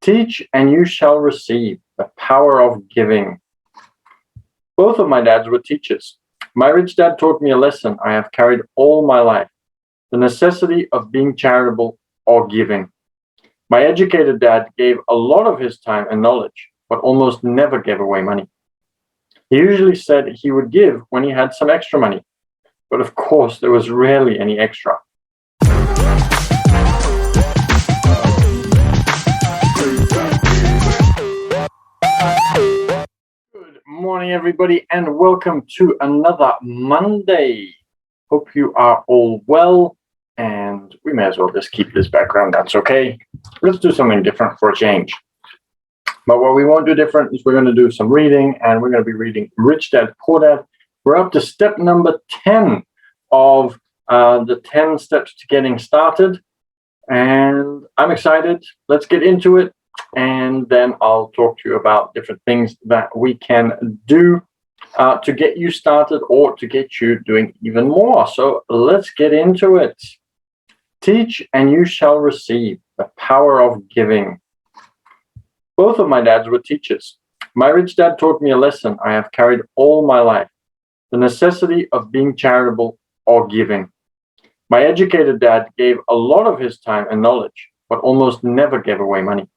Teach and you shall receive, the power of giving. Both of my dads were teachers. My rich dad taught me a lesson I have carried all my life, the necessity of being charitable or giving. My educated dad gave a lot of his time and knowledge, but almost never gave away money. He usually said he would give when he had some extra money, but of course there was rarely any extra. Good morning, everybody, and welcome to another Monday. Hope you are all well, and we may as well just keep this background. That's okay. Let's do something different for a change. But what we won't do different is we're going to do some reading, and we're going to be reading Rich Dad, Poor Dad. We're up to step number 10 of the 10 steps to getting started, and I'm excited. Let's get into it. And then I'll talk to you about different things that we can do to get you started or to get you doing even more. So let's get into it. Teach and you shall receive, the power of giving. Both of my dads were teachers. My rich dad taught me a lesson I have carried all my life, the necessity of being charitable or giving. My educated dad gave a lot of his time and knowledge, but almost never gave away money.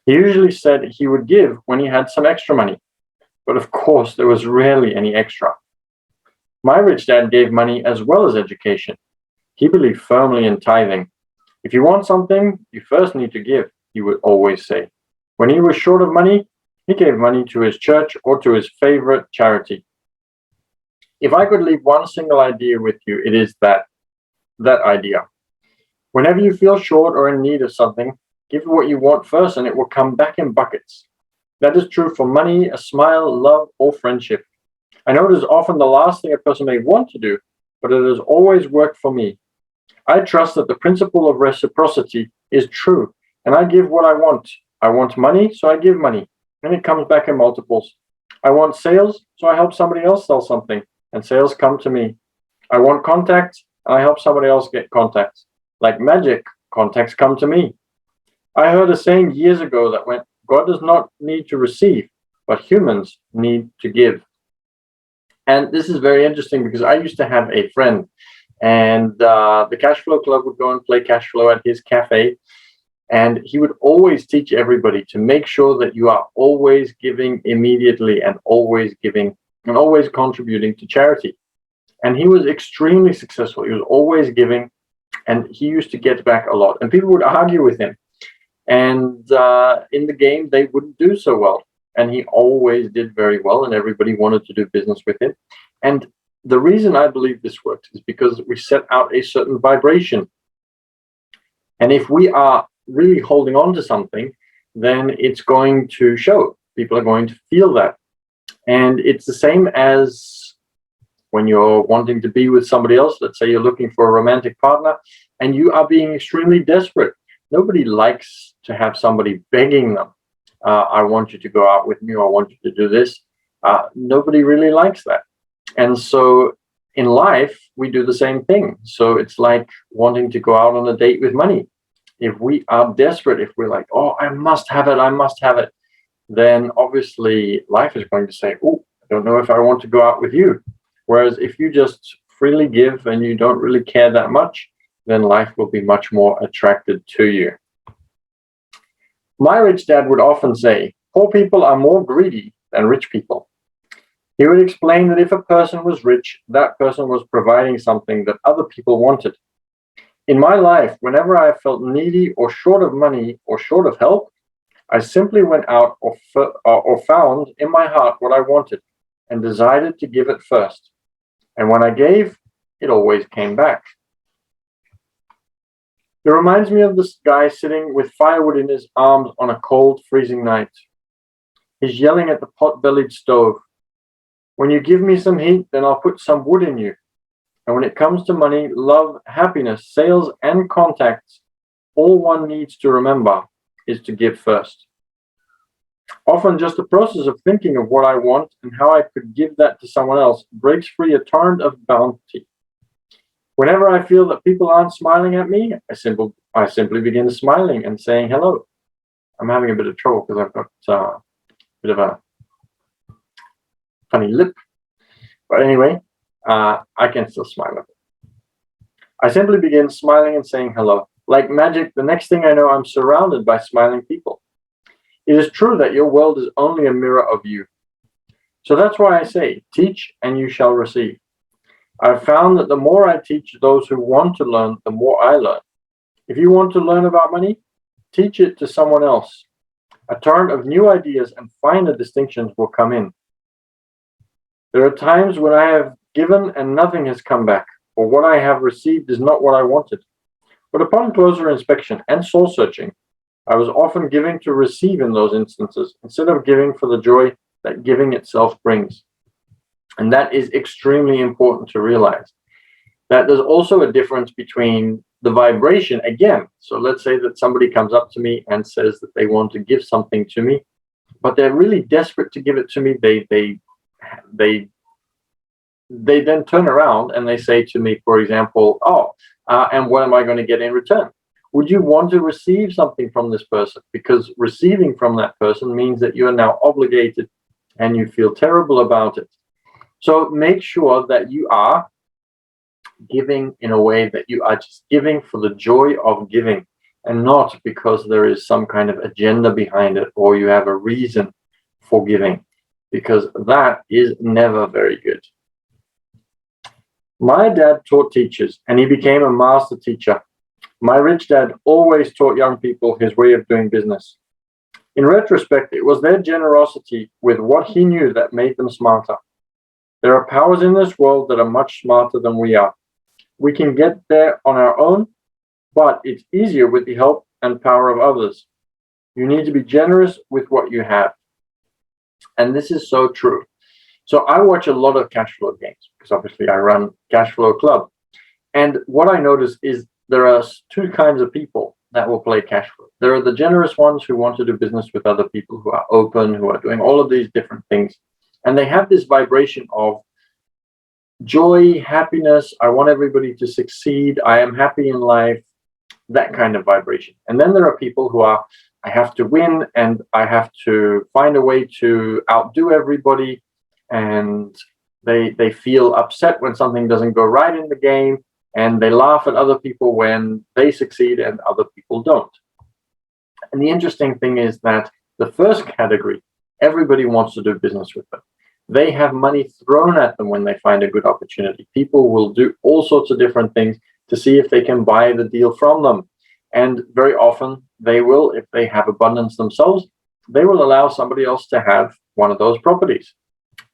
He usually said he would give when he had some extra money, but of course there was rarely any extra. My rich dad gave money as well as education. He believed firmly in tithing. If you want something, you first need to give, he would always say. When he was short of money, he gave money to his church or to his favorite charity. If I could leave one single idea with you, it is that idea. Whenever you feel short or in need of something, give what you want first and it will come back in buckets. That is true for money, a smile, love, or friendship. I know it is often the last thing a person may want to do, but it has always worked for me. I trust that the principle of reciprocity is true, and I give what I want. I want money, so I give money, and it comes back in multiples. I want sales, so I help somebody else sell something, and sales come to me. I want contacts, and I help somebody else get contacts. Like magic, contacts come to me. I heard a saying years ago that went, God does not need to receive, but humans need to give. And this is very interesting because I used to have a friend, and the Cashflow Club would go and play Cashflow at his cafe, and he would always teach everybody to make sure that you are always giving immediately and always giving and always contributing to charity. And he was extremely successful. He was always giving, and he used to get back a lot. And people would argue with him. And in the game, they wouldn't do so well. And he always did very well, and everybody wanted to do business with him. And the reason I believe this works is because we set out a certain vibration. And if we are really holding on to something, then it's going to show. People are going to feel that. And it's the same as when you're wanting to be with somebody else. Let's say you're looking for a romantic partner, and you are being extremely desperate. Nobody likes to have somebody begging them, I want you to go out with me, or I want you to do this. Nobody really likes that. And so in life, we do the same thing. So it's like wanting to go out on a date with money. If we are desperate, if we're like, oh, I must have it, then obviously life is going to say, oh, I don't know if I want to go out with you. Whereas if you just freely give and you don't really care that much, then life will be much more attracted to you. My rich dad would often say, poor people are more greedy than rich people. He would explain that if a person was rich, that person was providing something that other people wanted. In my life, whenever I felt needy or short of money or short of help, I simply went out or found in my heart what I wanted and decided to give it first. And when I gave, it always came back. It reminds me of this guy sitting with firewood in his arms on a cold, freezing night. He's yelling at the pot-bellied stove. When you give me some heat, then I'll put some wood in you. And when it comes to money, love, happiness, sales, and contacts, all one needs to remember is to give first. Often just the process of thinking of what I want and how I could give that to someone else breaks free a torrent of bounty. Whenever I feel that people aren't smiling at me, I simply begin smiling and saying hello. I'm having a bit of trouble because I've got a bit of a funny lip. But anyway, I can still smile at it. I simply begin smiling and saying hello. Like magic, the next thing I know, I'm surrounded by smiling people. It is true that your world is only a mirror of you. So that's why I say, teach and you shall receive. I've found that the more I teach those who want to learn, the more I learn. If you want to learn about money, teach it to someone else. A torrent of new ideas and finer distinctions will come in. There are times when I have given and nothing has come back, or what I have received is not what I wanted. But upon closer inspection and soul searching, I was often giving to receive in those instances, instead of giving for the joy that giving itself brings. And that is extremely important to realize. That there's also a difference between the vibration, again. So let's say that somebody comes up to me and says that they want to give something to me, but they're really desperate to give it to me. They then turn around and they say to me, for example, and what am I going to get in return? Would you want to receive something from this person? Because receiving from that person means that you are now obligated and you feel terrible about it. So make sure that you are giving in a way that you are just giving for the joy of giving, and not because there is some kind of agenda behind it or you have a reason for giving, because that is never very good. My dad taught teachers and he became a master teacher. My rich dad always taught young people his way of doing business. In retrospect, it was their generosity with what he knew that made them smarter. There are powers in this world that are much smarter than we are. We can get there on our own, but it's easier with the help and power of others. You need to be generous with what you have. And this is so true. So I watch a lot of Cashflow games because obviously I run Cashflow Club. And what I notice is there are two kinds of people that will play Cashflow. There are the generous ones who want to do business with other people, who are open, who are doing all of these different things. And they have this vibration of joy, happiness. I want everybody to succeed. I am happy in life, that kind of vibration. And then there are people who are, I have to win and I have to find a way to outdo everybody. And they feel upset when something doesn't go right in the game. And they laugh at other people when they succeed and other people don't. And the interesting thing is that the first category, everybody wants to do business with them. They have money thrown at them when they find a good opportunity. People will do all sorts of different things to see if they can buy the deal from them. And very often they will, if they have abundance themselves, they will allow somebody else to have one of those properties.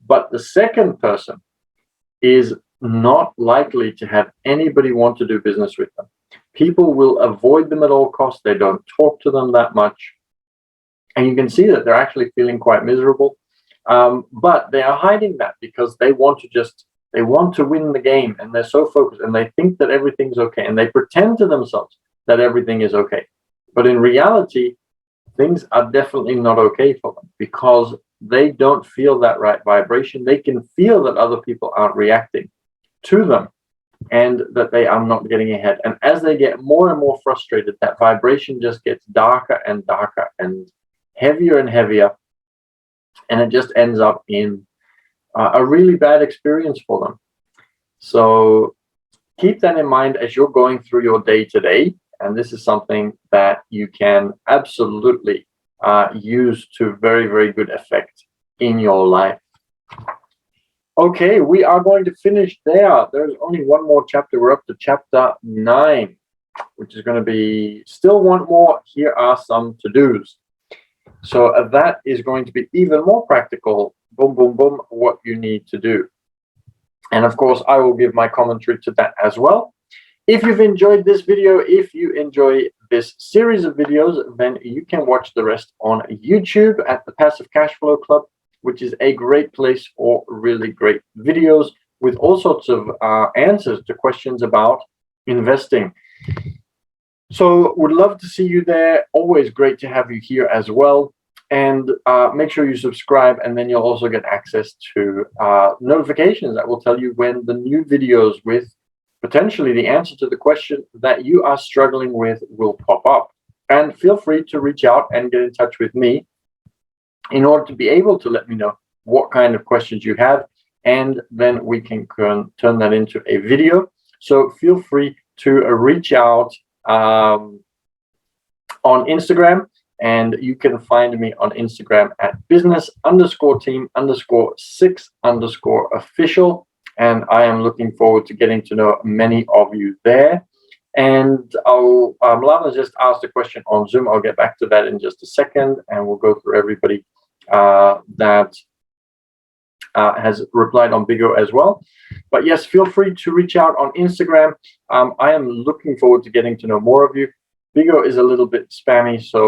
But the second person is not likely to have anybody want to do business with them. People will avoid them at all costs. They don't talk to them that much. And you can see that they're actually feeling quite miserable. But they are hiding that because they want to win the game, and they're so focused and they think that everything's okay, and they pretend to themselves that everything is okay. But in reality, things are definitely not okay for them because they don't feel that right vibration. They can feel that other people aren't reacting to them and that they are not getting ahead. And as they get more and more frustrated, that vibration just gets darker and darker and heavier and heavier. And it just ends up in a really bad experience for them. So keep that in mind as you're going through your day to day. And this is something that you can absolutely use to very, very good effect in your life. Okay, we are going to finish there. There's only one more chapter. We're up to chapter 9, which is going to be still one more. Here are some to-dos. So that is going to be even more practical, boom, boom, boom, what you need to do. And of course, I will give my commentary to that as well. If you've enjoyed this video, if you enjoy this series of videos, then you can watch the rest on YouTube at the Passive Cashflow Club, which is a great place for really great videos with all sorts of answers to questions about investing. So would love to see you there. Always great to have you here as well. And make sure you subscribe, and then you'll also get access to notifications that will tell you when the new videos with potentially the answer to the question that you are struggling with will pop up. And feel free to reach out and get in touch with me in order to be able to let me know what kind of questions you have, and then we can turn that into a video. So feel free to reach out on Instagram, and you can find me on Instagram at business_team_6_official. And I am looking forward to getting to know many of you there. And Milana just asked a question on Zoom. I'll get back to that in just a second, and we'll go through everybody that has replied on Bigo as well. But yes, feel free to reach out on Instagram. I am looking forward to getting to know more of you. Bigo is a little bit spammy, so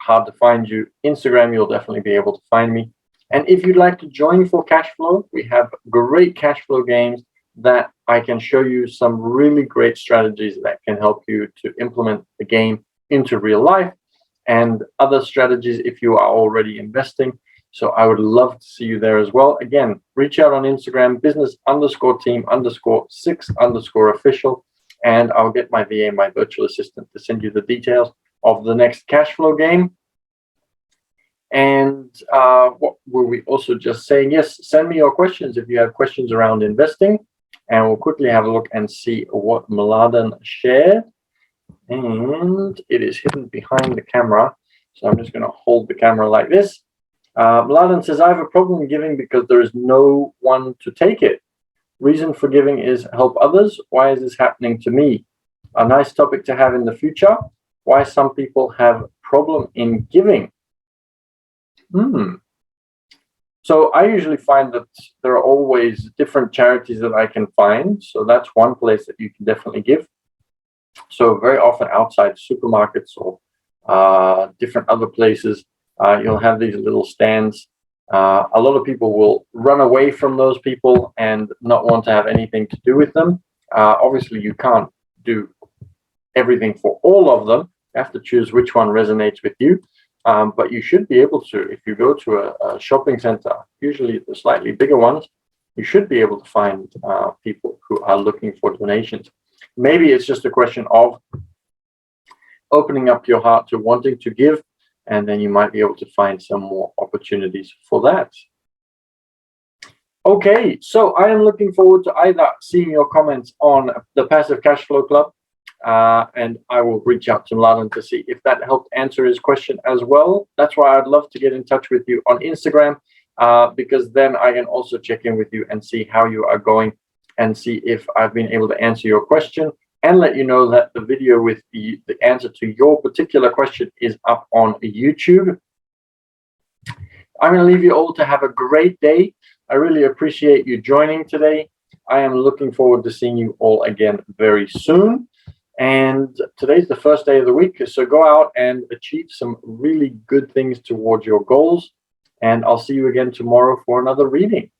hard to find you. Instagram, you'll definitely be able to find me. And if you'd like to join for Cashflow, we have great Cashflow games that I can show you some really great strategies that can help you to implement the game into real life, and other strategies if you are already investing. So I would love to see you there as well. Again, reach out on Instagram, business_team_6_official, and I'll get my VA, my virtual assistant, to send you the details of the next Cashflow game. And what were we also just saying? Yes, send me your questions if you have questions around investing, and we'll quickly have a look and see what Mladen shared. And it is hidden behind the camera, so I'm just going to hold the camera like this. Mladen says, I have a problem giving because there is no one to take it. Reason for giving is help others. Why is this happening to me? A nice topic to have in the future. Why some people have problem in giving. So I usually find that there are always different charities that I can find. So that's one place that you can definitely give. So very often outside supermarkets or different other places, you'll have these little stands. A lot of people will run away from those people and not want to have anything to do with them. Obviously, you can't do everything for all of them. You have to choose which one resonates with you. But you should be able to, if you go to a shopping center, usually the slightly bigger ones, you should be able to find people who are looking for donations. Maybe it's just a question of opening up your heart to wanting to give, and then you might be able to find some more opportunities for that. Okay, so I am looking forward to either seeing your comments on the Passive Cashflow Club, and I will reach out to Mladen to see if that helped answer his question as well. That's why I'd love to get in touch with you on Instagram, because then I can also check in with you and see how you are going, and see if I've been able to answer your question, and let you know that the video with the answer to your particular question is up on YouTube. I'm going to leave you all to have a great day. I really appreciate you joining today. I am looking forward to seeing you all again very soon. And today's the first day of the week, so go out and achieve some really good things towards your goals. And I'll see you again tomorrow for another reading.